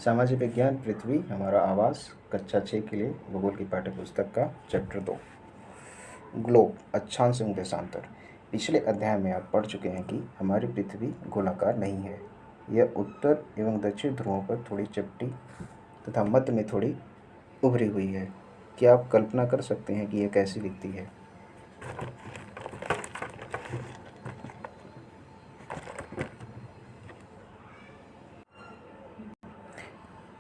सामाजिक विज्ञान पृथ्वी हमारा आवास कक्षा 6 के लिए भूगोल की पाठ्य पुस्तक का चैप्टर 2 ग्लोब अक्षांश एवं देशांतर। पिछले अध्याय में आप पढ़ चुके हैं कि हमारी पृथ्वी गोलाकार नहीं है। यह उत्तर एवं दक्षिण ध्रुवों पर थोड़ी चपटी तथा मध्य में थोड़ी उभरी हुई है। क्या आप कल्पना कर सकते हैं कि यह कैसी दिखती है?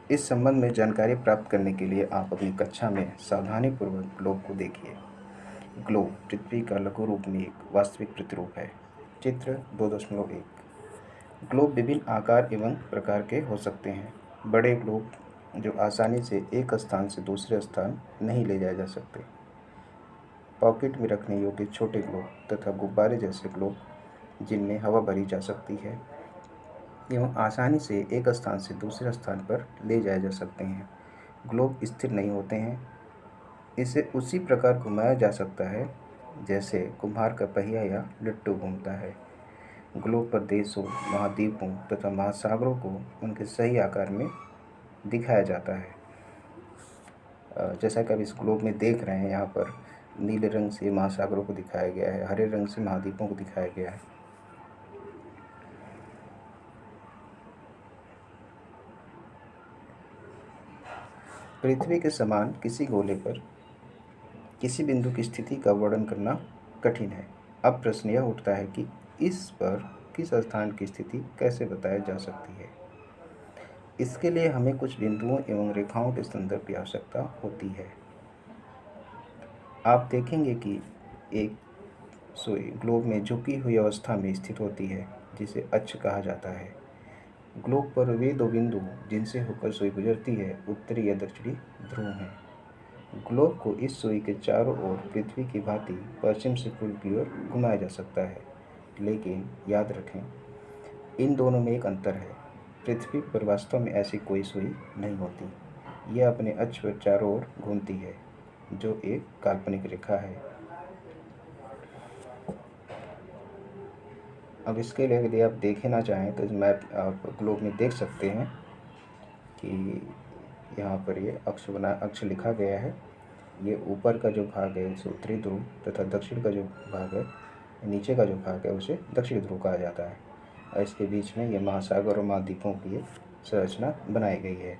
इस संबंध में जानकारी प्राप्त करने के लिए आप अपनी कक्षा में सावधानीपूर्वक ग्लोब को देखिए। ग्लोब पृथ्वी का लघु रूप में एक वास्तविक प्रतिरूप है। चित्र 2.1। ग्लोब विभिन्न आकार एवं प्रकार के हो सकते हैं। बड़े ग्लोब जो आसानी से एक स्थान से दूसरे स्थान नहीं ले जाए जा सकते, पॉकेट में रखने योग्य छोटे ग्लोब तथा गुब्बारे जैसे ग्लोब जिनमें हवा भरी जा सकती है एवं आसानी से एक स्थान से दूसरे स्थान पर ले जाए जा सकते हैं। ग्लोब स्थिर नहीं होते हैं। इसे उसी प्रकार घुमाया जा सकता है जैसे कुम्हार का पहिया या लट्टू घूमता है। ग्लोब पर देशों, महाद्वीपों तथा महासागरों को उनके सही आकार में दिखाया जाता है। जैसा कि आप इस ग्लोब में देख रहे हैं, यहाँ पर नीले रंग से महासागरों को दिखाया गया है, हरे रंग से महाद्वीपों को दिखाया गया है। पृथ्वी के समान किसी गोले पर किसी बिंदु की स्थिति का वर्णन करना कठिन है। अब प्रश्न यह उठता है कि इस पर किस स्थान की स्थिति कैसे बताई जा सकती है। इसके लिए हमें कुछ बिंदुओं एवं रेखाओं के संदर्भ की आवश्यकता होती है। आप देखेंगे कि एक सुई ग्लोब में झुकी हुई अवस्था में स्थित होती है, जिसे अक्ष कहा जाता है। ग्लोब पर वे दो बिंदु जिनसे होकर सुई गुजरती है, उत्तरी या दक्षिणी ध्रुव हैं। ग्लोब को इस सुई के चारों ओर पृथ्वी की भांति पश्चिम से पूर्व की ओर घुमाया जा सकता है, लेकिन याद रखें, इन दोनों में एक अंतर है। पृथ्वी पर वास्तव में ऐसी कोई सुई नहीं होती। यह अपने अक्ष पर चारों ओर घूमती है, जो एक काल्पनिक रेखा है। अब इसके लिए यदि आप देखना चाहें तो इस मैप आप ग्लोब में देख सकते हैं कि यहाँ पर ये अक्ष लिखा गया है। ये ऊपर का जो भाग है उसे उत्तरी ध्रुव तथा दक्षिण का जो भाग है, नीचे का जो भाग है उसे दक्षिणी ध्रुव कहा जाता है। और इसके बीच में ये महासागर और महाद्वीपों की एक संरचना बनाई गई है।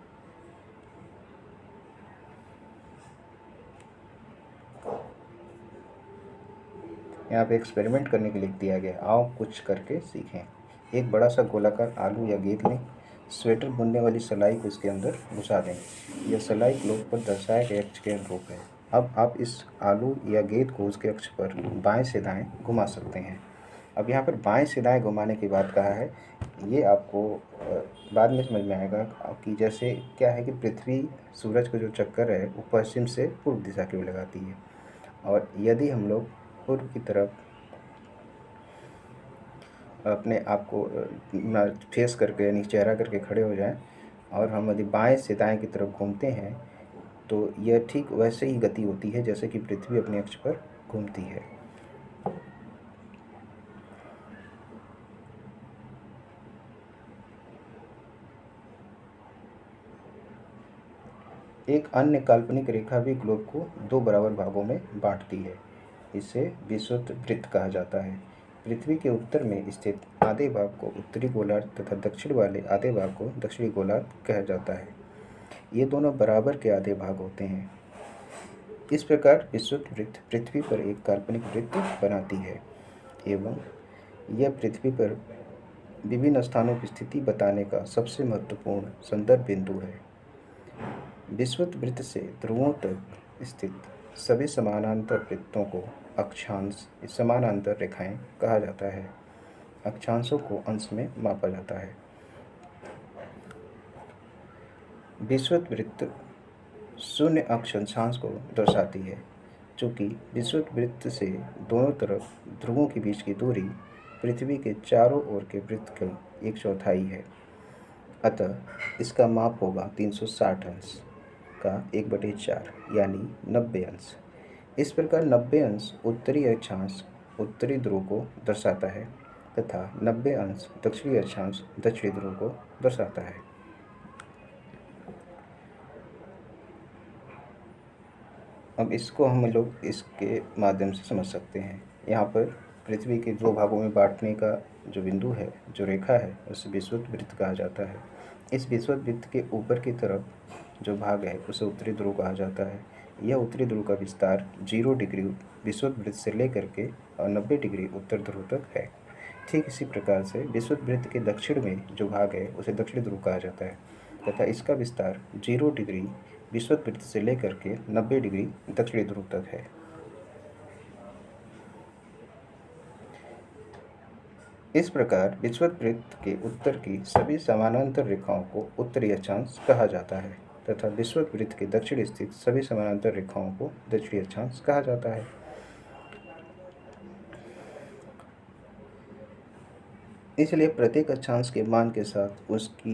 यहाँ पे एक्सपेरिमेंट करने के लिए दिया गया, आओ कुछ करके सीखें। एक बड़ा सा गोलाकार आलू या गेंद लें, स्वेटर बुनने वाली सलाई को इसके अंदर घुसा दें। यह सलाई ग्लोब पर दर्शाए गए अक्ष के अनुरूप है। अब आप इस आलू या गेंद को उसके अक्ष पर बाएं से दाएं घुमा सकते हैं। अब यहाँ पर बाएं से दाएं घुमाने की बात कहा है, ये आपको बाद में समझ में आएगा कि जैसे क्या है कि पृथ्वी सूरज का जो चक्कर है वो पश्चिम से पूर्व दिशा की ओर लगाती है, और यदि हम लोग पूर्व की तरफ अपने आप को फेस करके यानी चेहरा करके खड़े हो जाएं और हम यदि बाएं से दाएं की तरफ घूमते हैं तो यह ठीक वैसे ही गति होती है जैसे कि पृथ्वी अपने अक्ष पर घूमती है। एक अन्य काल्पनिक रेखा भी ग्लोब को दो बराबर भागों में बांटती है। इसे विषुवत वृत्त कहा जाता है। पृथ्वी के उत्तर में स्थित आधे भाग को उत्तरी गोलार्ध तथा दक्षिण वाले आधे भाग को दक्षिणी गोलार्ध कहा जाता है। ये दोनों बराबर के आधे भाग होते हैं। इस प्रकार विषुवत वृत्त पृथ्वी पर एक काल्पनिक वृत्त बनाती है एवं यह पृथ्वी पर विभिन्न स्थानों की स्थिति बताने का सबसे महत्वपूर्ण संदर्भ बिंदु है। विषुवत वृत्त से ध्रुवों तक स्थित सभी समानांतर वृत्तों को अक्षांश समानांतर रेखाएं कहा जाता है। अक्षांशों को अंश में मापा जाता है। विषुवत वृत्त शून्य अक्षांश को दर्शाती है। चूँकि विषुवत वृत्त से दोनों तरफ ध्रुवों के बीच की दूरी पृथ्वी के चारों ओर के वृत्त का 1/4 है, अतः इसका माप होगा 360 अंश का 1/4 यानी 90 अंश। इस प्रकार 90 अंश उत्तरी अक्षांश उत्तरी ध्रुव को दर्शाता है तथा 90 अंश दक्षिणी अक्षांश दक्षिणी ध्रुव को दर्शाता है। अब इसको हम लोग इसके माध्यम से समझ सकते हैं। यहाँ पर पृथ्वी के दो भागों में बांटने का जो बिंदु है, जो रेखा है, उसे विषुवत वृत्त कहा जाता है। इस विषुवत वृत्त के ऊपर की तरफ जो भाग है उसे उत्तरी ध्रुव कहा जाता है। यह उत्तरी ध्रुव का विस्तार 0 डिग्री विषुवत वृत्त से लेकर के और 90 डिग्री उत्तर ध्रुव तक है। ठीक इसी प्रकार से विषुवत वृत्त के दक्षिण में जो भाग है उसे दक्षिण ध्रुव कहा जाता है तथा इसका विस्तार 0 डिग्री विषुवत वृत्त से लेकर के 90 डिग्री दक्षिणी ध्रुव तक है। इस प्रकार विषुवत वृत्त के उत्तर की सभी समानांतर रेखाओं को उत्तरी अक्षांश कहा जाता है तथा विषुवत वृत्त के दक्षिण स्थित सभी समानांतर रेखाओं को दक्षिणी अक्षांश कहा जाता है। इसलिए प्रत्येक अक्षांश के मान के साथ उसकी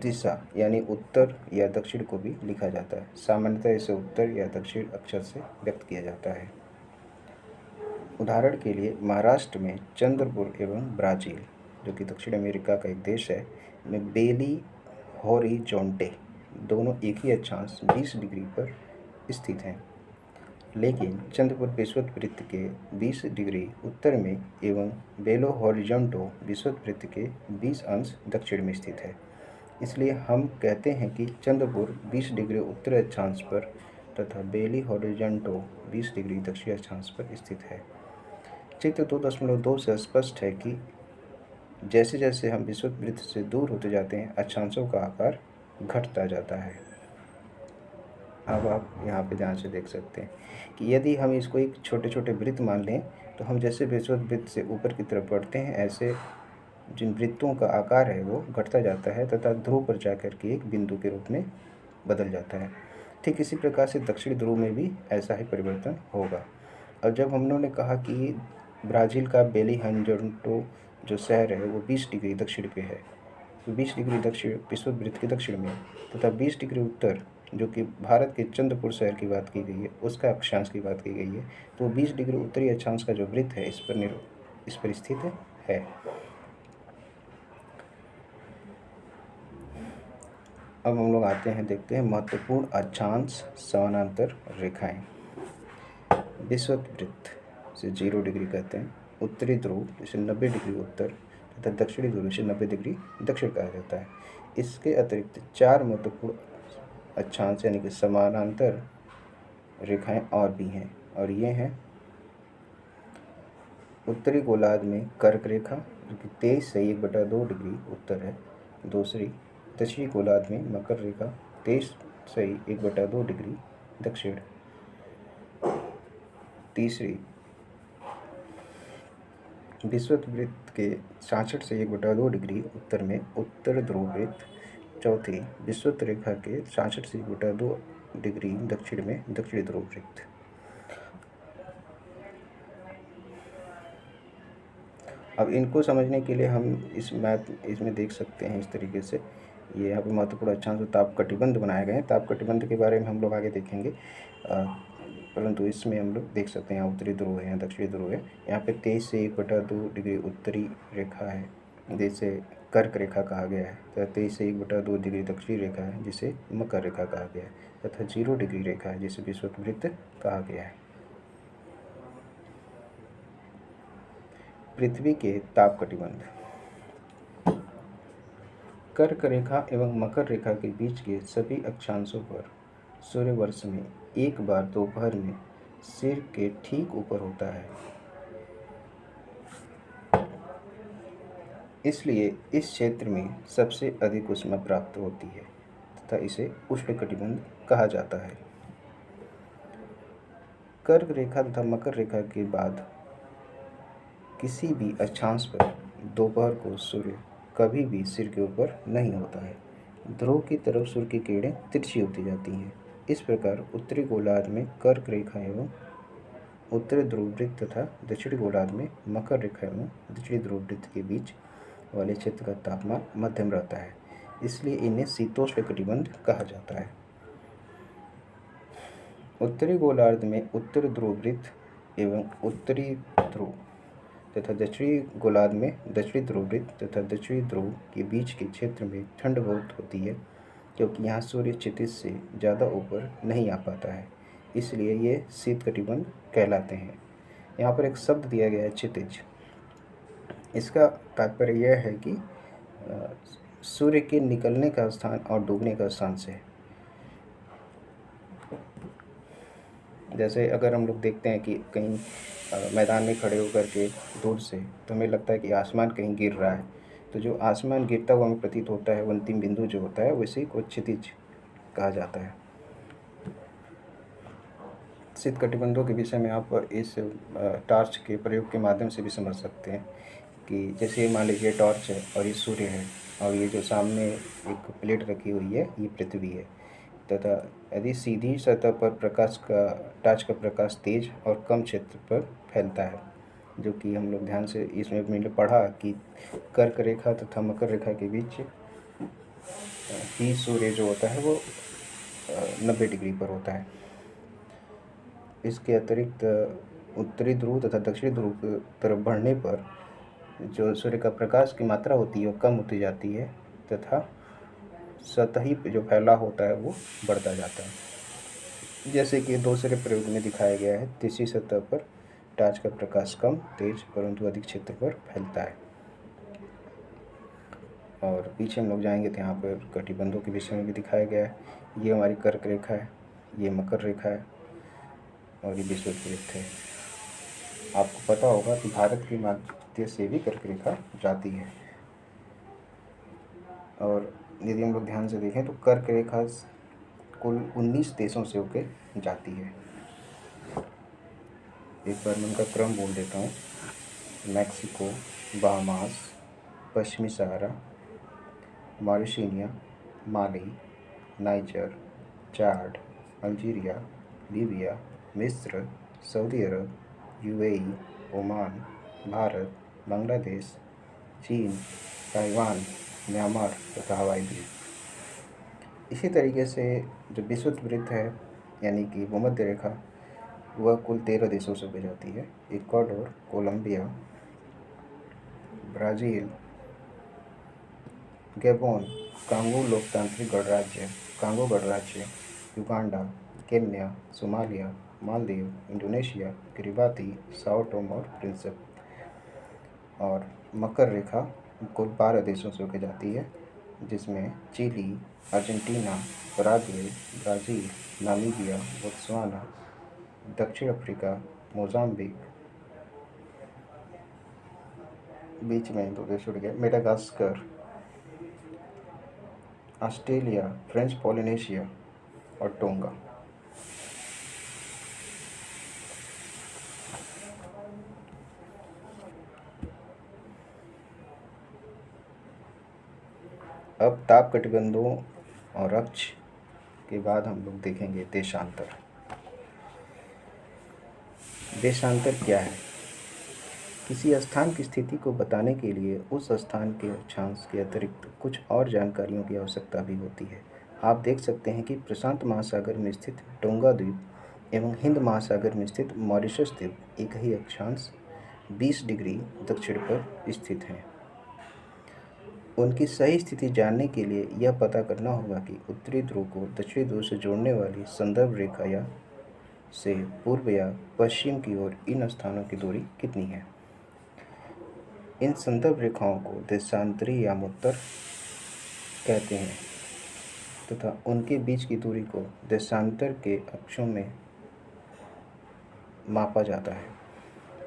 दिशा यानी उत्तर या दक्षिण को भी लिखा जाता है। सामान्यतः इसे उत्तर या दक्षिण अक्षर से व्यक्त किया जाता है। उदाहरण के लिए महाराष्ट्र में चंद्रपुर एवं ब्राज़ील, जो कि दक्षिण अमेरिका का एक देश है, में बेली हॉरिजॉन्टे दोनों एक ही अक्षांश 20 डिग्री पर स्थित हैं। लेकिन चंद्रपुर विषुवत वृत्त के 20 डिग्री उत्तर में एवं बेलो हॉरिजॉन्टो विषुवत वृत्त के 20 अंश दक्षिण में स्थित है। इसलिए हम कहते हैं कि चंद्रपुर 20 डिग्री उत्तरी अक्षांश पर तथा बेली हॉरिजॉन्टो 20 डिग्री दक्षिणी अक्षांश पर स्थित है। चित्र 2.2 से स्पष्ट है कि जैसे जैसे हम विषुवत वृत्त से दूर होते जाते हैं, अक्षांशों का आकार घटता जाता है। अब आप यहाँ पे ध्यान से देख सकते हैं कि यदि हम इसको एक छोटे छोटे वृत्त मान लें तो हम जैसे विषुवत वृत्त से ऊपर की तरफ बढ़ते हैं, ऐसे जिन वृत्तों का आकार है वो घटता जाता है तथा ध्रुव पर जाकर के एक बिंदु के रूप में बदल जाता है। ठीक इसी प्रकार से दक्षिणी ध्रुव में भी ऐसा ही परिवर्तन होगा। और जब हम लोगों ने कहा कि ब्राज़ील का बेली हॉरिजॉन्टो जो शहर है वो 20 डिग्री दक्षिण पे है, तो 20 डिग्री दक्षिण विषुवत वृत्त के दक्षिण में तथा 20 डिग्री उत्तर जो कि भारत के चंद्रपुर शहर की बात की गई है, उसका अक्षांश की बात की गई है, तो 20 डिग्री उत्तरी अक्षांश का जो वृत्त है इस पर स्थित है। अब हम लोग आते हैं, देखते हैं महत्वपूर्ण अक्षांश समानांतर रेखाएं। विषुवत वृत्त से 0 डिग्री कहते हैं, उत्तरी ध्रुव जिसे 90 डिग्री उत्तर तथा दक्षिणी ध्रुव जिसे 90 डिग्री दक्षिण कहा जाता है। इसके अतिरिक्त 4 महत्वपूर्ण अक्षांश यानी कि समानांतर रेखाएं और भी हैं, और ये हैं उत्तरी गोलार्ध में कर्क रेखा जो कि 23 से 1/2 डिग्री उत्तर है। दूसरी दक्षिणी गोलार्ध में मकर रेखा 23 से 1/2 डिग्री दक्षिण। तीसरी विषुवत वृत्त के 66 से 1/2 डिग्री उत्तर में उत्तर ध्रुव वृत्त। चौथी विषुवत रेखा के 66 से 1/2 डिग्री दक्षिण में दक्षिणी ध्रुव वृत्त। अब इनको समझने के लिए हम इस मैप इसमें देख सकते हैं इस तरीके से। ये यहाँ पे महत्वपूर्ण अक्षांश ताप कटिबंध बनाए गए हैं। ताप कटिबंध के बारे में हम लोग आगे देखेंगे, परंतु इसमें हम लोग देख सकते हैं यहाँ उत्तरी ध्रुव है, यहाँ दक्षिणी ध्रुव है। यहाँ पे 23 से 1/2 डिग्री उत्तरी रेखा है जिसे कर्क रेखा कहा गया है, तथा 23 से 1/2 डिग्री दक्षिणी रेखा है जिसे मकर रेखा कहा गया है, तथा 0 डिग्री रेखा है जिसे विषुवत वृत्त कहा गया है। पृथ्वी के ताप कटिबंध। कर्क रेखा एवं मकर रेखा के बीच के सभी अक्षांशों पर सूर्यवर्ष में एक बार दोपहर में सिर के ठीक ऊपर होता है। इसलिए इस क्षेत्र में सबसे अधिक ऊष्मा प्राप्त होती है तथा इसे उष्णकटिबंध कहा जाता है। कर्क रेखा तथा मकर रेखा के बाद किसी भी अक्षांश पर दोपहर को सूर्य कभी भी सिर के ऊपर नहीं होता है। ध्रुव की तरफ सूर्य की किरणें तिरछी होती जाती हैं। इस प्रकार उत्तरी गोलार्ध में कर्क रेखा एवं उत्तरी ध्रुव वृत्त तथा दक्षिणी गोलार्ध में मकर रेखा एवं दक्षिणी ध्रुव वृत्त के बीच वाले क्षेत्र का तापमान मध्यम रहता है, इसलिए इन्हें शीतोष्ण कटिबंध कहा जाता है। उत्तरी गोलार्ध में उत्तर ध्रुव वृत्त एवं उत्तरी ध्रुव तथा दक्षिणी गोलार्ध में दक्षिणी ध्रुव वृत्त तथा दक्षिणी ध्रुव के बीच के क्षेत्र में ठंड बहुत होती है, क्योंकि यहाँ सूर्य क्षितिज से ज़्यादा ऊपर नहीं आ पाता है। इसलिए ये शीतकटिबंध कहलाते हैं। यहाँ पर एक शब्द दिया गया है क्षितिज। इसका तात्पर्य यह है कि सूर्य के निकलने का स्थान और डूबने का स्थान से। जैसे अगर हम लोग देखते हैं कि कहीं मैदान में खड़े होकर के दूर से तो हमें लगता है कि आसमान कहीं गिर रहा है, तो जो आसमान गिरता हुआ हमें प्रतीत होता है, वो अंतिम बिंदु जो होता है, उसी को क्षितिज कहा जाता है। शीतकटिबंधों के विषय में आप इस टॉर्च के प्रयोग के माध्यम से भी समझ सकते हैं कि जैसे मान लीजिए टॉर्च है और ये सूर्य है, और ये जो सामने एक प्लेट रखी हुई है ये पृथ्वी है, तथा यदि सीधी सतह पर टॉर्च का प्रकाश तेज और कम क्षेत्र पर फैलता है, जो कि हम लोग ध्यान से इसमें मैंने पढ़ा कि कर्क रेखा तथा मकर रेखा के बीच ही सूर्य जो होता है वो 90 डिग्री पर होता है। इसके अतिरिक्त उत्तरी ध्रुव तथा दक्षिणी ध्रुव की तरफ बढ़ने पर जो सूर्य का प्रकाश की मात्रा होती है वो कम होती जाती है, तथा सतही जो फैलाव होता है वो बढ़ता जाता है। जैसे कि दूसरे प्रयोग में दिखाया गया है, तीसरी सतह पर टॉर्च का प्रकाश कम तेज परंतु अधिक क्षेत्र पर फैलता है। और पीछे हम लोग जाएंगे तो यहाँ पर कटिबंधों के विषय में भी दिखाया गया है। ये हमारी कर्क रेखा है, ये मकर रेखा है और ये विषुववृत्त है। आपको पता होगा कि भारत के मध्य से भी कर्क रेखा जाती है। और यदि हम लोग ध्यान से देखें तो कर्क रेखा कुल 19 देशों से होकर जाती है। एक बार मैं उनका क्रम बोल देता हूँ। मैक्सिको, बाहामास, पश्चिमी सहारा, मॉरिशनिया, माली, नाइजर, चाड, अल्जीरिया, लीबिया, मिस्र, सऊदी अरब, यूएई, ओमान, भारत, बांग्लादेश, चीन, ताइवान, म्यांमार तथा हवाई द्वीप। इसी तरीके से जो विषुववृत्त है यानी कि भूमध्य रेखा, वह कुल 13 देशों से होकर जाती है। Ecuador, Colombia, Brazil, Gabon, Congo गणराज्य, Uganda, Kenya, Somalia, Maldives, Indonesia, Kiribati, Sao Tome और प्रिंसिप। और मकर रेखा कुल 12 देशों से होकर जाती है, जिसमें Chile, Argentina, Paraguay, Brazil, Namibia, Botswana, दक्षिण अफ्रीका, मोज़ाम्बिक, बीच में 2 देश छूट गए, मेडागास्कर, ऑस्ट्रेलिया, फ्रेंच पॉलिनेशिया और टोंगा। अब ताप कटिबंधों और अक्ष के बाद हम लोग देखेंगे देशांतर। देशांतर क्या है? किसी स्थान की स्थिति को बताने के लिए उस स्थान के अक्षांश के अतिरिक्त कुछ और जानकारियों की आवश्यकता भी होती है। आप देख सकते हैं कि प्रशांत महासागर में स्थित टोंगा द्वीप एवं हिंद महासागर में स्थित मॉरिशस द्वीप एक ही अक्षांश 20 डिग्री दक्षिण पर स्थित हैं। उनकी सही स्थिति जानने के लिए यह पता करना होगा कि उत्तरी ध्रुव को दक्षिणी ध्रुव से जोड़ने वाली संदर्भ रेखा या से पूर्व या पश्चिम की ओर इन स्थानों की दूरी कितनी है। इन संदर्भ रेखाओं को देशांतरी यामोत्तर कहते हैं तथा उनके बीच की दूरी को देशांतर के अक्षों में मापा जाता है।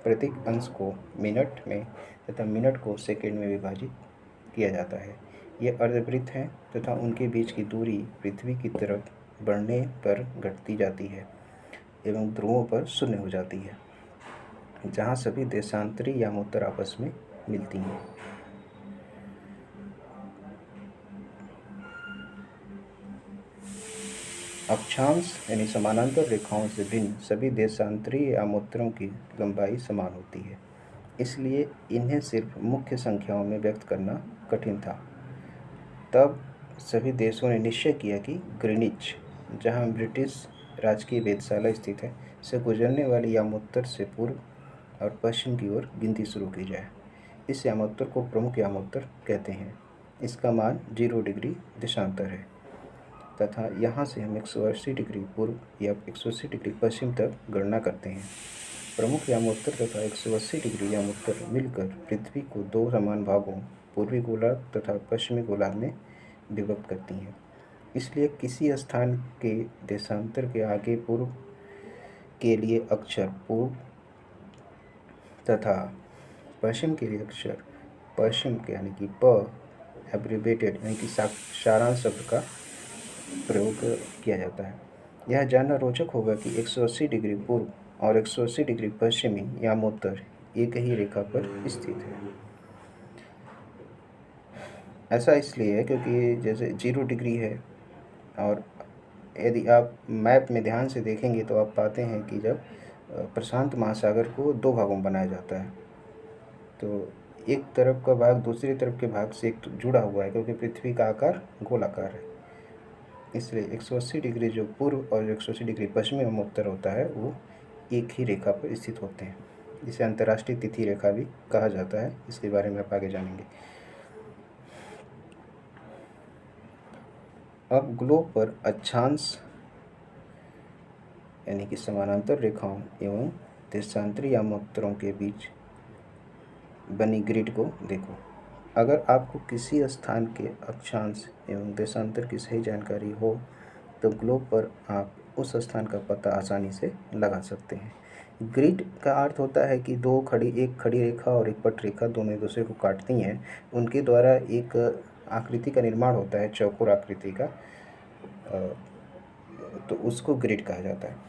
प्रत्येक अंश को मिनट में तथा मिनट को सेकंड में विभाजित किया जाता है। ये अर्धवृत्त हैं तथा उनके बीच की दूरी पृथ्वी की तरफ बढ़ने पर घटती जाती है एवं ध्रुवों पर शून्य हो जाती है, जहाँ सभी देशांतरी यामोत्तर आपस में मिलती हैं। अक्षांश यानी समानांतर रेखाओं से भिन्न सभी देशांतरी यामोत्तरों की लंबाई समान होती है, इसलिए इन्हें सिर्फ मुख्य संख्याओं में व्यक्त करना कठिन था। तब सभी देशों ने निश्चय किया कि ग्रीनिच, जहाँ ब्रिटिश राजकीय वेधशाला स्थित है, से गुजरने वाली यामोत्तर से पूर्व और पश्चिम की ओर गिनती शुरू की जाए। इस यामोत्तर को प्रमुख यामोत्तर कहते हैं। इसका मान 0 डिग्री देशांतर है। तथा यहाँ से हम 180 डिग्री पूर्व या 180 डिग्री पश्चिम तक गणना करते हैं। प्रमुख यामोत्तर तथा 180 डिग्री यामोत्तर मिलकर पृथ्वी को दो समान भागों पूर्वी गोलार्ध तथा पश्चिमी गोलार्ध में विभक्त करती हैं। इसलिए किसी स्थान के देशांतर के आगे पूर्व के लिए अक्षर पूर्व तथा पश्चिम के लिए अक्षर पश्चिम के यानी कि प एब्रिवेटेड यानी कि सारांश शब्द का प्रयोग किया जाता है। यह जानना रोचक होगा कि 180 डिग्री पूर्व और 180 डिग्री पश्चिमी यामोत्तर एक ही रेखा पर स्थित है। ऐसा इसलिए है क्योंकि जैसे 0 डिग्री है, और यदि आप मैप में ध्यान से देखेंगे तो आप पाते हैं कि जब प्रशांत महासागर को दो भागों में बनाया जाता है तो एक तरफ का भाग दूसरी तरफ के भाग से एक जुड़ा हुआ है, क्योंकि पृथ्वी का आकार गोलाकार है। इसलिए 180 डिग्री जो पूर्व और 180 डिग्री पश्चिमी यामोत्तर होता है वो एक ही रेखा पर स्थित होते हैं। इसे अंतर्राष्ट्रीय तिथि रेखा भी कहा जाता है। इसके बारे में आप आगे जानेंगे। अब ग्लोब पर अक्षांश यानी कि समानांतर रेखाओं एवं देशांतरी यामोत्तरों के बीच बनी ग्रिड को देखो। अगर आपको किसी स्थान के अक्षांश एवं देशांतर की सही जानकारी हो तो ग्लोब पर आप उस स्थान का पता आसानी से लगा सकते हैं। ग्रिड का अर्थ होता है कि एक खड़ी रेखा और एक पट रेखा दोनों एक दूसरे को काटती हैं, उनके द्वारा एक आकृति का निर्माण होता है, चौकोर आकृति का, तो उसको ग्रिड कहा जाता है।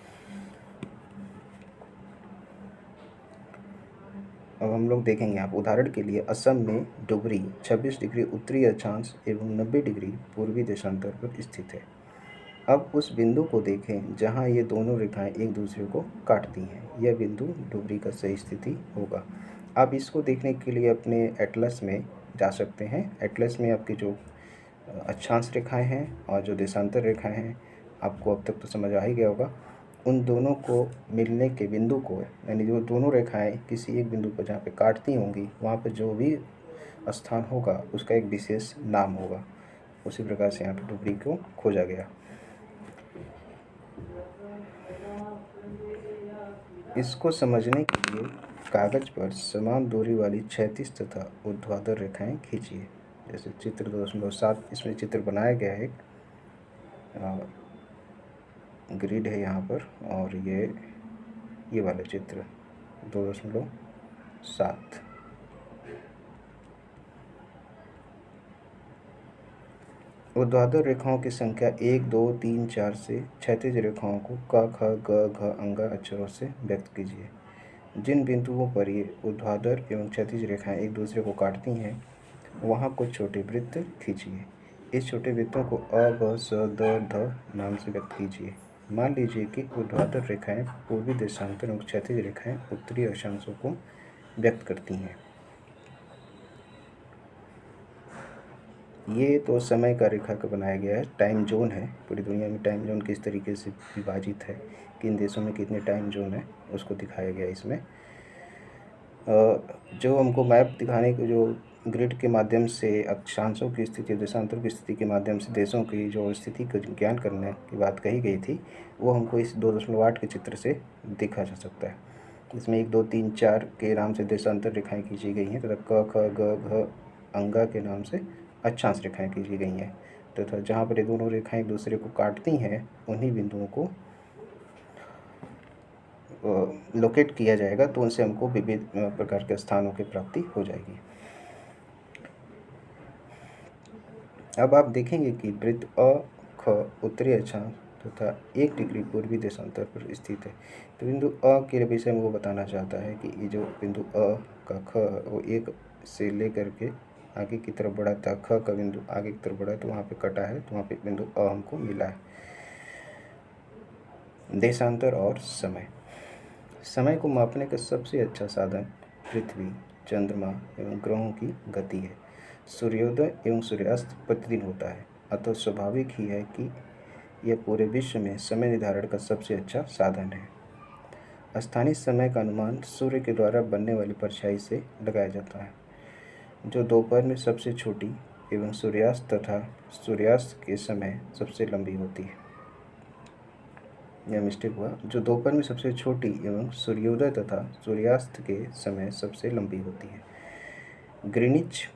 अब हम लोग देखेंगे आप उदाहरण के लिए असम में डुगरी 26 डिग्री उत्तरी अक्षांश एवं 90 डिग्री पूर्वी देशांतर पर स्थित है। अब उस बिंदु को देखें जहां ये दोनों रेखाएं एक दूसरे को काटती हैं। यह बिंदु डुगरी का सही स्थिति होगा। आप इसको देखने के लिए अपने एटलस में जा सकते हैं। एटलस में आपकी जो अक्षांश रेखाएं हैं और जो देशांतर रेखाएं हैं, आपको अब तक तो समझ आ ही गया होगा। उन दोनों को मिलने के बिंदु को, यानी जो दोनों रेखाएं किसी एक बिंदु पर जहाँ पे काटती होंगी, वहाँ पे जो भी स्थान होगा उसका एक विशेष नाम होगा। उसी प्रकार से यहाँ पे डुगरी को खोजा गया। इसको समझने के लिए कागज पर समान दूरी वाली क्षैतिज तथा ऊर्ध्वाधर रेखाएं खींचिए। जैसे चित्र 2.7 इसमें चित्र बनाया गया है। ग्रिड है यहाँ पर, और ये वाला चित्र 2.7। ऊर्ध्वाधर रेखाओं की संख्या 1, 2, 3, 4 से क्षैतिज रेखाओं को क, ख, ग, घ, अंगा अक्षरों से व्यक्त कीजिए। जिन बिंदुओं पर ये ऊर्ध्वाधर एवं क्षैतिज रेखाएं एक दूसरे को काटती हैं वहाँ कुछ छोटे वृत्त खींचिए। इस छोटे वृत्तों को अ, ब, स, द, ध नाम से व्यक्त कीजिए। मान लीजिए कि ऊर्ध्वाधर रेखाएं पूर्वी देशांतर एवं क्षैतिज रेखाएं उत्तरी अक्षांशों को व्यक्त करती हैं। ये तो समय का रेखा का बनाया गया है, टाइम जोन है। पूरी दुनिया में टाइम जोन किस तरीके से विभाजित है, किन देशों में कितने टाइम जोन है, उसको दिखाया गया इसमें। जो हमको मैप दिखाने के जो ग्रिड के माध्यम से अक्षांशों की स्थिति, देशांतरों की स्थिति के माध्यम से देशों की जो स्थिति का ज्ञान करने की बात कही गई थी, वो हमको इस 2.8 के चित्र से देखा जा सकता है। इसमें 1, 2, 3, 4 के नाम से देशांतर रेखाएं खींची गई हैं तथा क, ख, ग, घ, अंगा के नाम से अक्षांश रेखाएं खींची गई हैं तथा जहाँ पर ये दोनों रेखाएं एक दूसरे को काटती हैं उन्हीं बिंदुओं को लोकेट किया जाएगा, तो उनसे हमको विविध प्रकार के स्थानों की प्राप्ति हो जाएगी। अब आप देखेंगे कि वृत्त अ, ख उत्तरी अक्षांश तथा 1 डिग्री पूर्वी देशांतर पर स्थित है। तो बिंदु अ के विषय में वो बताना चाहता है कि ये जो बिंदु अ का ख वो 1 से लेकर के आगे की तरफ बढ़ा था, ख का बिंदु आगे की तरफ बढ़ा तो वहाँ पे कटा है, तो वहाँ पे बिंदु अ हमको मिला है। देशांतर और समय को मापने का सबसे अच्छा साधन पृथ्वी, चंद्रमा एवं ग्रहों की गति है। सूर्योदय एवं सूर्यास्त प्रतिदिन होता है, अतः स्वाभाविक ही है कि यह पूरे विश्व में समय निर्धारण का सबसे अच्छा साधन है। स्थानीय समय का अनुमान सूर्य के द्वारा बनने वाली परछाई से लगाया जाता है, जो दोपहर में सबसे छोटी एवं सूर्यास्त तथा सूर्यास्त के समय सबसे लंबी होती है। यह मिस्टेक हुआ, जो दोपहर में सबसे छोटी एवं सूर्योदय तथा सूर्यास्त के समय सबसे लंबी होती है। ग्रीनिच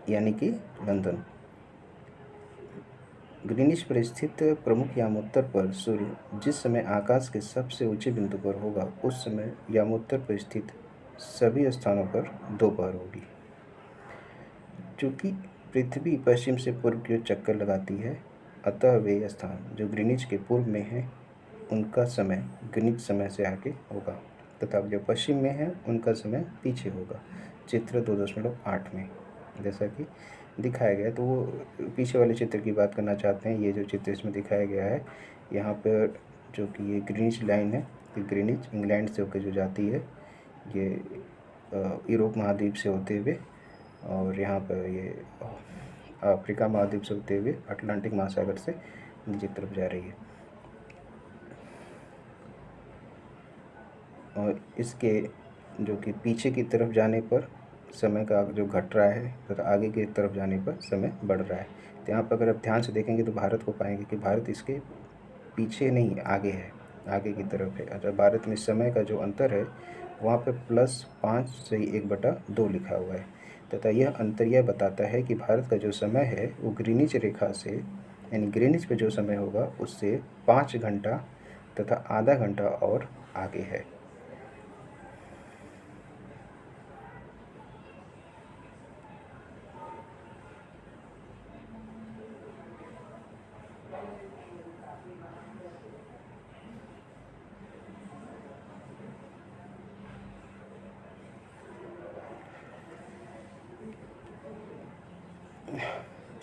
यानी कि लंदन। ग्रीनिच पर स्थित प्रमुख यामोत्तर पर सूर्य जिस समय आकाश के सबसे ऊंचे बिंदु पर होगा, उस समय यामोत्तर पर स्थित सभी स्थानों पर दोपहर होगी। चूँकि पृथ्वी पश्चिम से पूर्व की ओर चक्कर लगाती है, अतः वे स्थान जो ग्रीनिच के पूर्व में हैं, उनका समय ग्रीनिच समय से आगे होगा तथा जो पश्चिम में है उनका समय पीछे होगा। चित्र 2.8 में जैसा कि दिखाया गया है। तो वो पीछे वाले चित्र की बात करना चाहते हैं। ये जो चित्र इसमें दिखाया गया है, यहाँ पर जो कि ये ग्रीनिच लाइन है, ये ग्रीनिच इंग्लैंड से होकर जो जाती है, ये यूरोप महाद्वीप से होते हुए और यहाँ पर ये अफ्रीका महाद्वीप से होते हुए अटलांटिक महासागर से नीचे तरफ जा रही है। और इसके जो कि पीछे की तरफ जाने पर समय का जो घट रहा है तथा आगे की तरफ जाने पर समय बढ़ रहा है। तो यहाँ पर अगर आप ध्यान से देखेंगे तो भारत को पाएंगे कि भारत इसके पीछे नहीं, आगे है, आगे की तरफ है। अच्छा, भारत में समय का जो अंतर है वहाँ पे +5 से 1/2 लिखा हुआ है तथा यह अंतर यह बताता है कि भारत का जो समय है वो ग्रीनिच रेखा से, यानी ग्रीनिच पे जो समय होगा उससे 5 घंटा तथा आधा घंटा और आगे है।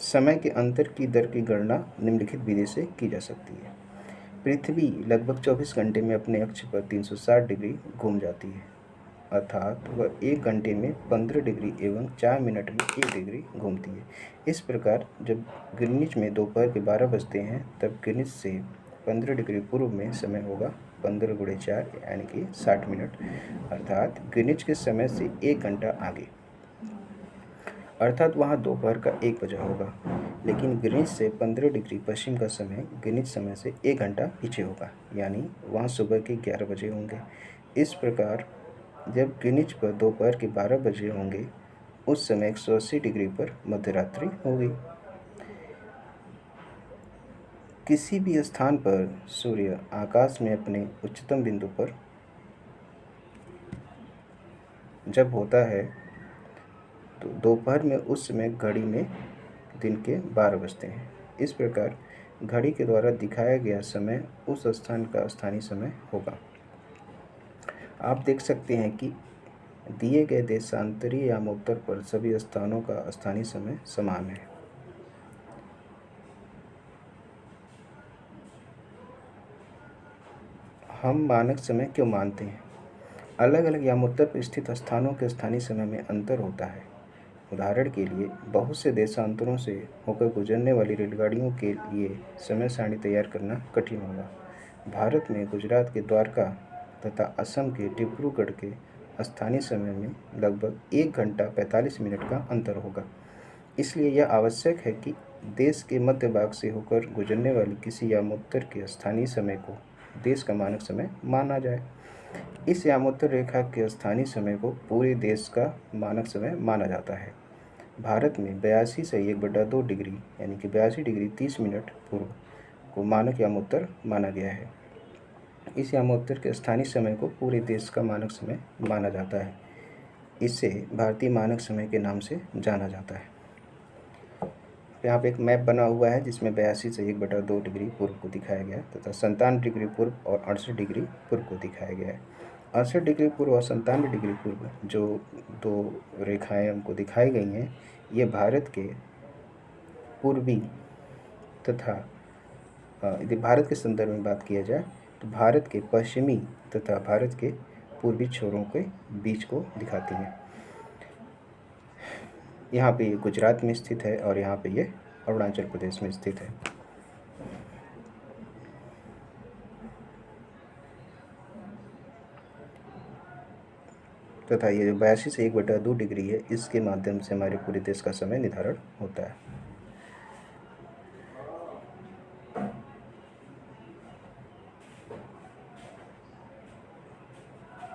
समय के अंतर की दर की गणना निम्नलिखित विधि से की जा सकती है। पृथ्वी लगभग 24 घंटे में अपने अक्ष पर 360 डिग्री घूम जाती है, अर्थात वह 1 घंटे में 15 डिग्री एवं 4 मिनट में 1 डिग्री घूमती है। इस प्रकार जब ग्रीनिच में दोपहर के 12 बजते हैं, तब ग्रीनिच से 15 डिग्री पूर्व में समय होगा 15 × 4 यानी कि 60 मिनट, अर्थात ग्रीनिच के समय से 1 घंटा आगे, अर्थात वहाँ दोपहर का 1 बजा होगा। लेकिन ग्रीनिच से 15 डिग्री पश्चिम का समय ग्रीनिच समय से 1 घंटा पीछे होगा, यानी वहाँ सुबह के 11 बजे होंगे। इस प्रकार जब ग्रीनिच पर दोपहर के 12 बजे होंगे, उस समय 180 डिग्री पर मध्यरात्रि होगी। किसी भी स्थान पर सूर्य आकाश में अपने उच्चतम बिंदु पर जब होता है तो दोपहर में उस समय घड़ी में दिन के 12 बजते हैं। इस प्रकार घड़ी के द्वारा दिखाया गया समय उस स्थान का स्थानीय समय होगा। आप देख सकते हैं कि दिए गए देशांतरी यामोत्तर पर सभी स्थानों का स्थानीय समय समान है। हम मानक समय क्यों मानते हैं? अलग अलग यामोत्तर पर स्थित स्थानों के स्थानीय समय में अंतर होता है। उदाहरण के लिए, बहुत से देशांतरों से होकर गुजरने वाली रेलगाड़ियों के लिए समय सारणी तैयार करना कठिन होगा। भारत में गुजरात के द्वारका तथा असम के डिब्रूगढ़ के स्थानीय समय में लगभग 1 घंटा 45 मिनट का अंतर होगा। इसलिए यह आवश्यक है कि देश के मध्य भाग से होकर गुजरने वाली किसी यामोत्तर के स्थानीय समय को देश का मानक समय माना जाए। इस यामोत्तर रेखा के स्थानीय समय को पूरे देश का मानक समय माना जाता है। भारत में 82 से 1/2 डिग्री यानी कि 82 डिग्री 30 मिनट पूर्व को मानक यामोत्तर माना गया है। इस यामोत्तर के स्थानीय समय को पूरे देश का मानक समय माना जाता है। इसे भारतीय मानक समय के नाम से जाना जाता है। यहाँ पे एक मैप बना हुआ है जिसमें 82 से 1/2 डिग्री पूर्व को दिखाया गया है तथा 97 डिग्री पूर्व और 68 डिग्री पूर्व को दिखाया गया है। 68 डिग्री पूर्व और 97 डिग्री पूर्व जो 2 रेखाएं हमको दिखाई गई हैं, ये भारत के पूर्वी तथा यदि भारत के संदर्भ में बात किया जाए तो भारत के पश्चिमी तथा भारत के पूर्वी छोरों के बीच को दिखाती हैं। यहाँ पे ये गुजरात में स्थित है और यहाँ पे ये अरुणाचल प्रदेश में स्थित है। तथा ये जो 82 से 1/2 डिग्री है, इसके माध्यम से हमारे पूरे देश का समय निर्धारण होता है।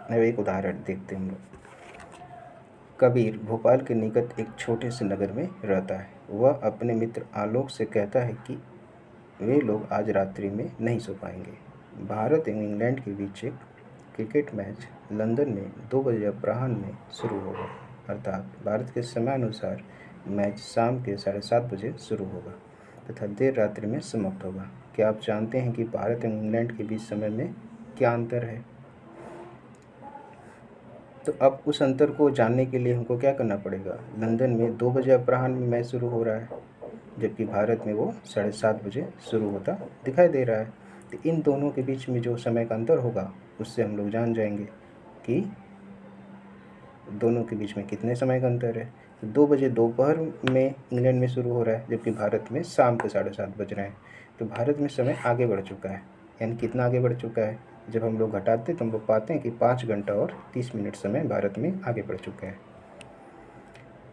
अब एक उदाहरण देखते हैं हम लोग। कबीर भोपाल के निकट एक छोटे से नगर में रहता है। वह अपने मित्र आलोक से कहता है कि वे लोग आज रात्रि में नहीं सो पाएंगे। भारत एवं इंग्लैंड के बीच एक क्रिकेट मैच लंदन में 2 बजे अपराह्न में शुरू होगा, अर्थात भारत के समयानुसार मैच शाम के 7:30 बजे शुरू होगा तथा देर रात्रि में समाप्त होगा। क्या आप जानते हैं कि भारत एवं इंग्लैंड के बीच समय में क्या अंतर है? तो अब उस अंतर को जानने के लिए हमको क्या करना पड़ेगा? लंदन में 2 बजे अपराह्न में मैच शुरू हो रहा है, जबकि भारत में वो 7:30 बजे शुरू होता दिखाई दे रहा है। तो इन दोनों के बीच में जो समय का अंतर होगा, उससे हम लोग जान जाएंगे कि दोनों के बीच में कितने समय का अंतर है। तो 2 बजे दोपहर में इंग्लैंड में शुरू हो रहा है, जबकि भारत में शाम के 7:30 बज रहे हैं। तो भारत में समय आगे बढ़ चुका है। यानी कितना आगे बढ़ चुका है? जब हम लोग घटाते तो हम लोग पाते हैं कि 5 घंटा और 30 मिनट समय भारत में आगे बढ़ चुका है।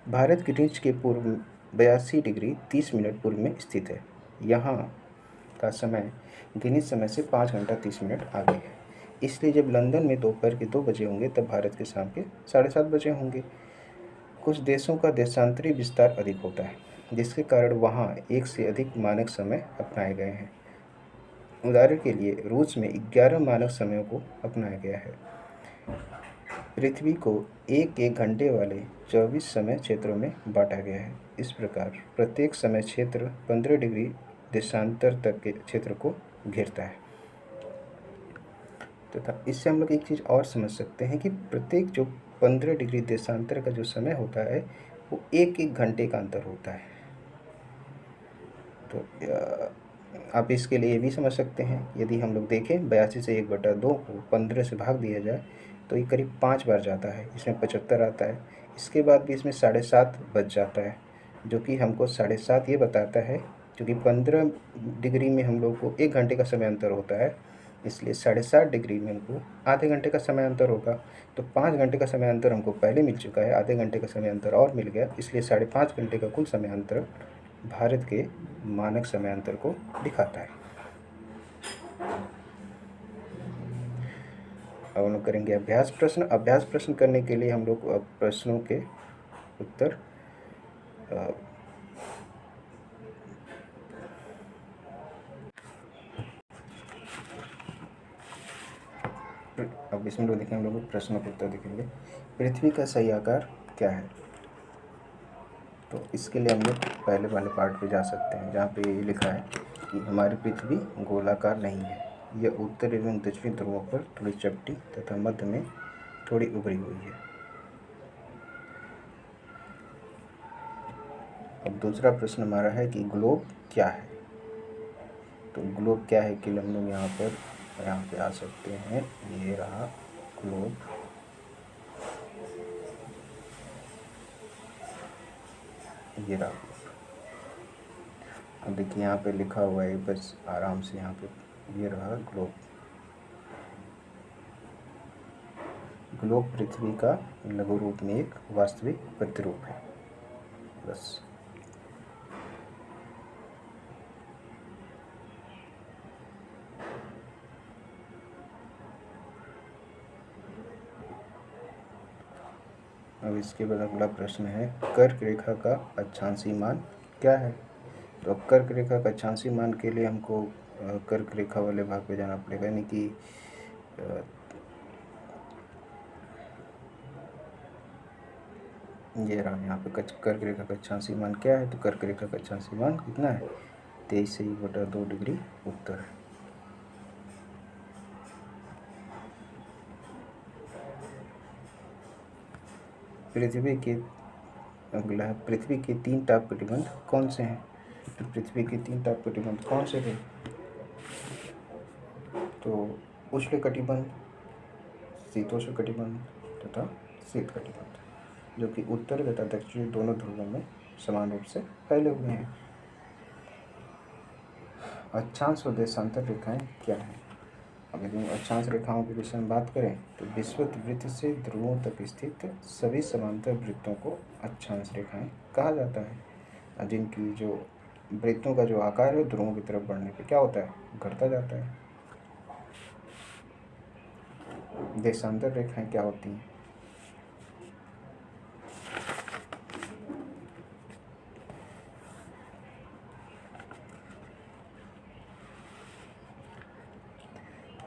भारत ग्रीनिच के पूर्व 82 डिग्री 30 मिनट पूर्व में स्थित है। यहाँ का समय ग्रीनिच समय से 5 घंटा 30 मिनट आगे है। इसलिए जब लंदन में दोपहर के 2 बजे होंगे, तब भारत के शाम के 7:30 बजे होंगे। कुछ देशों का देशांतरी विस्तार अधिक होता है, जिसके कारण वहाँ एक से अधिक मानक समय अपनाए गए हैं। उदाहरण के लिए रूस में 11 मानक समयों को अपनाया गया है। पृथ्वी को एक एक घंटे वाले 24 समय क्षेत्रों में बांटा गया है। इस प्रकार प्रत्येक समय क्षेत्र 15 डिग्री देशांतर तक के क्षेत्र को घेरता है। तथा इससे हम लोग एक चीज़ और समझ सकते हैं कि प्रत्येक जो 15 डिग्री देशांतर का जो समय होता है, वो एक एक घंटे का अंतर होता है। तो आप इसके लिए ये भी समझ सकते हैं, यदि हम लोग देखें 82 से 1/2 को 15 से भाग दिया जाए तो ये करीब 5 बार जाता है, इसमें 75 आता है। इसके बाद भी इसमें 7:30 बच जाता है, जो कि हमको 7:30 ये बताता है, क्योंकि 15 डिग्री में हम लोग को 1 घंटे का समय अंतर होता है, इसलिए 7:30 डिग्री में हमको आधे घंटे का समय अंतर होगा। तो 5 घंटे का समय अंतर हमको पहले मिल चुका है, आधे घंटे का समय अंतर और मिल गया, इसलिए 5.5 घंटे का कुल समय अंतर भारत के मानक समय अंतर को दिखाता है। अब हम लोग करेंगे अभ्यास प्रश्न। अभ्यास प्रश्न करने के लिए हम लोग प्रश्नों के उत्तर अब इसमें लोग देखेंगे, हम लोग प्रश्नों के उत्तर देखेंगे। पृथ्वी का सही आकार क्या है? तो इसके लिए हम लोग पहले वाले पार्ट पे जा सकते हैं, जहाँ पे ये लिखा है कि हमारी पृथ्वी गोलाकार नहीं है। यह उत्तर एवं दक्षिणी ध्रुवों पर थोड़ी चपटी तथा मध्य में थोड़ी उभरी हुई है। अब दूसरा प्रश्न हमारा है कि ग्लोब क्या है? तो ग्लोब क्या है के लिए हम लोग यहाँ पे आ सकते हैं। ये रहा ग्लोब। ये रहा ग्लोब। अब देखिए यहाँ पे लिखा हुआ है, बस आराम से यहाँ पे, ये रहा ग्लोब। ग्लोब पृथ्वी का लघु रूप में एक वास्तविक प्रतिरूप है। बस। अब इसके बाद अगला प्रश्न है, कर्क रेखा का अक्षांशीय मान क्या है? तो अब कर्क रेखा का अक्षांशीय मान के लिए हमको कर्क रेखा वाले भाग पे जाना पड़ेगा, यानी कि ये रहा यहाँ पे कर्क रेखा का अक्षांशीय मान क्या है? तो कर्क रेखा का अक्षांशीय मान कितना है? 23 से 1/2 डिग्री उत्तर। अगला है, पृथ्वी के 3 ताप कटिबंध कौन से हैं? तो पृथ्वी के 3 ताप कटिबंध कौन से थे? तो उष्ण कटिबंध, शीतोष्ण कटिबंध तथा शीत कटिबंध, जो कि उत्तर तथा दक्षिणी दोनों ध्रुवों में समान रूप से फैले हुए हैं। अक्षांश और देशांतर रेखाएं क्या हैं? अब यदि अक्षांश रेखाओं के विषय में बात करें तो विषुवत वृत्त से ध्रुवों तक स्थित सभी समांतर वृत्तों को अक्षांश रेखाएं कहा जाता है, और जिनकी जो वृत्तों का जो आकार है ध्रुवों की तरफ बढ़ने पे क्या होता है, घटता जाता है। देशांतर रेखाएं क्या होती हैं?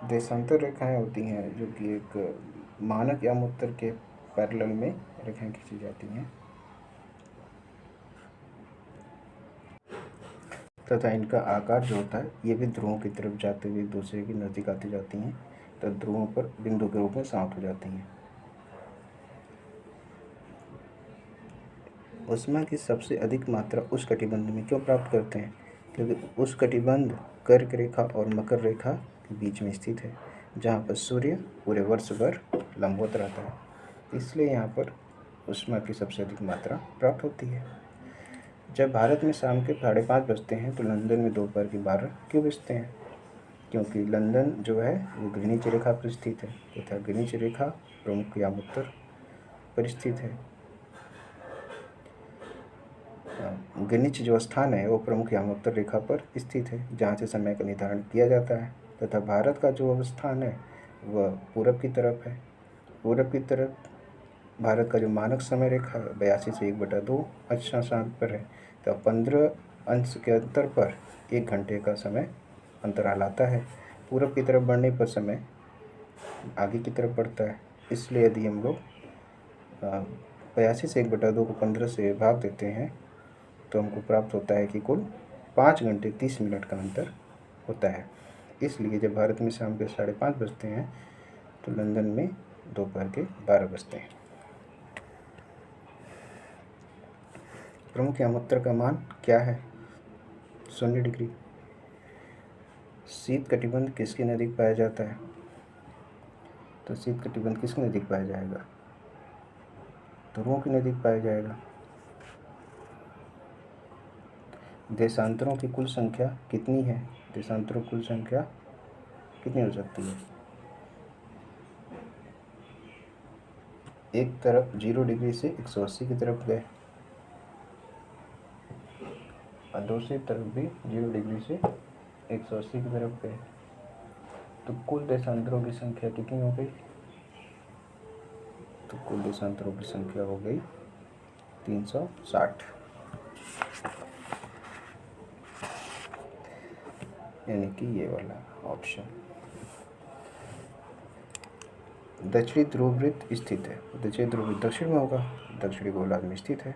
देशांतर रेखाएं होती हैं जो कि एक मानक यामोत्तर के पैरेलल में रेखाएं खींची जाती हैं तथा इनका आकार जो होता है ये भी ध्रुवों की तरफ जाते हुए एक दूसरे के नज़दीक आती जाती हैं तो ध्रुवों पर बिंदु के रूप में समाप्त हो जाती हैं। ऊष्मा की सबसे अधिक मात्रा उष्णकटिबंध में क्यों प्राप्त करते हैं? क्योंकि उष्णकटिबंध कर्क रेखा और मकर रेखा के बीच में स्थित है, जहाँ पर सूर्य पूरे वर्ष भर लंबवत रहता है, इसलिए यहाँ पर ऊष्मा की सबसे अधिक मात्रा प्राप्त होती है। जब भारत में शाम के 5:30 बजते हैं तो लंदन में दोपहर के 12 क्यों बजते हैं? क्योंकि लंदन जो है वो ग्रीनिच रेखा पर स्थित है तथा ग्रीनिच रेखा प्रमुख यामोत्तर पर स्थित है। ग्रीनिच जो स्थान है वो प्रमुख यामोत्तर रेखा पर स्थित है, जहाँ से समय का निर्धारण किया जाता है, तथा भारत का जो स्थान है वह पूरब की तरफ है। पूरब की तरफ भारत का जो मानक समय रेखा है 82 से 1/2 अक्षांश पर है, तो 15 अंश के अंतर पर 1 घंटे का समय अंतराल आता है। पूरब की तरफ बढ़ने पर समय आगे की तरफ बढ़ता है, इसलिए यदि हम लोग 82 से 1/2 को 15 से भाग देते हैं तो हमको प्राप्त होता है कि कुल 5 घंटे 30 मिनट का अंतर होता है। इसलिए जब भारत में शाम के 5:30 बजते हैं तो लंदन में दोपहर के 12 बजते हैं। प्रमुख यामोत्तर का मान क्या है? 0 डिग्री। शीत कटिबंध किसके नज़दीक पाया जाता है? तो शीत कटिबंध किसके नज़दीक पाया जाएगा? ध्रुवों के नज़दीक पाया जाएगा। देशांतरों की कुल संख्या कितनी है? देशांतरों की कुल संख्या कितनी हो सकती है? एक तरफ 0 डिग्री से 180 की तरफ गए और दूसरी तरफ भी 0 डिग्री से 180 की तरफ गए, तो कुल देशांतरों की संख्या कितनी हो गई? तो कुल देशांतरों की संख्या हो गई 360, यानी कि ये वाला ऑप्शन। दक्षिणी ध्रुव वृत्त स्थित है, दक्षिणी ध्रुव वृत्त दक्षिण में होगा, दक्षिणी गोलार्ध में स्थित है।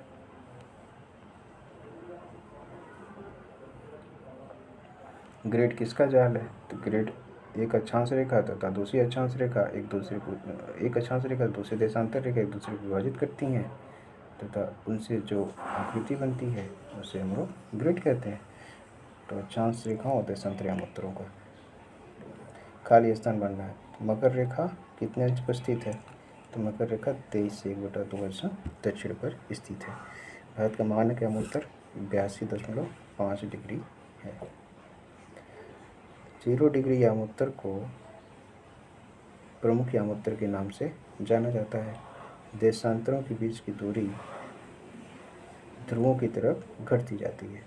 ग्रेड किसका जाल है? तो ग्रेड एक अक्षांश रेखा तथा दूसरी अक्षांश रेखा एक अक्षांश रेखा दूसरे देशांतर रेखा एक दूसरे को विभाजित करती हैं तथा उनसे जो आकृति बनती है उसे हम लोग ग्रेड कहते हैं। तो अक्षांश रेखाओं और देशांतर यामोत्तरों का खाली स्थान बन रहा है। मकर रेखा कितने अंश पर स्थित है? तो मकर रेखा 23 से 1/2 अंश दक्षिण पर स्थित है। भारत का मानक यामोत्तर 82.5 डिग्री है। 0 डिग्री यामोत्तर को प्रमुख यामोत्तर के नाम से जाना जाता है। देशांतरों के बीच की दूरी ध्रुवों की तरफ घटती जाती है।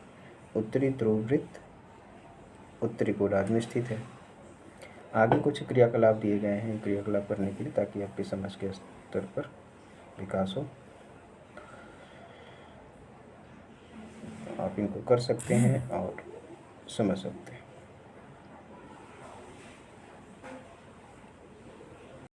उत्तरी ध्रुव वृत्त उत्तरी गोलार्ध में स्थित है। आगे कुछ क्रियाकलाप दिए गए हैं क्रियाकलाप करने के लिए, ताकि आपकी समझ के स्तर पर विकास हो। आप इनको कर सकते हैं और समझ सकते हैं।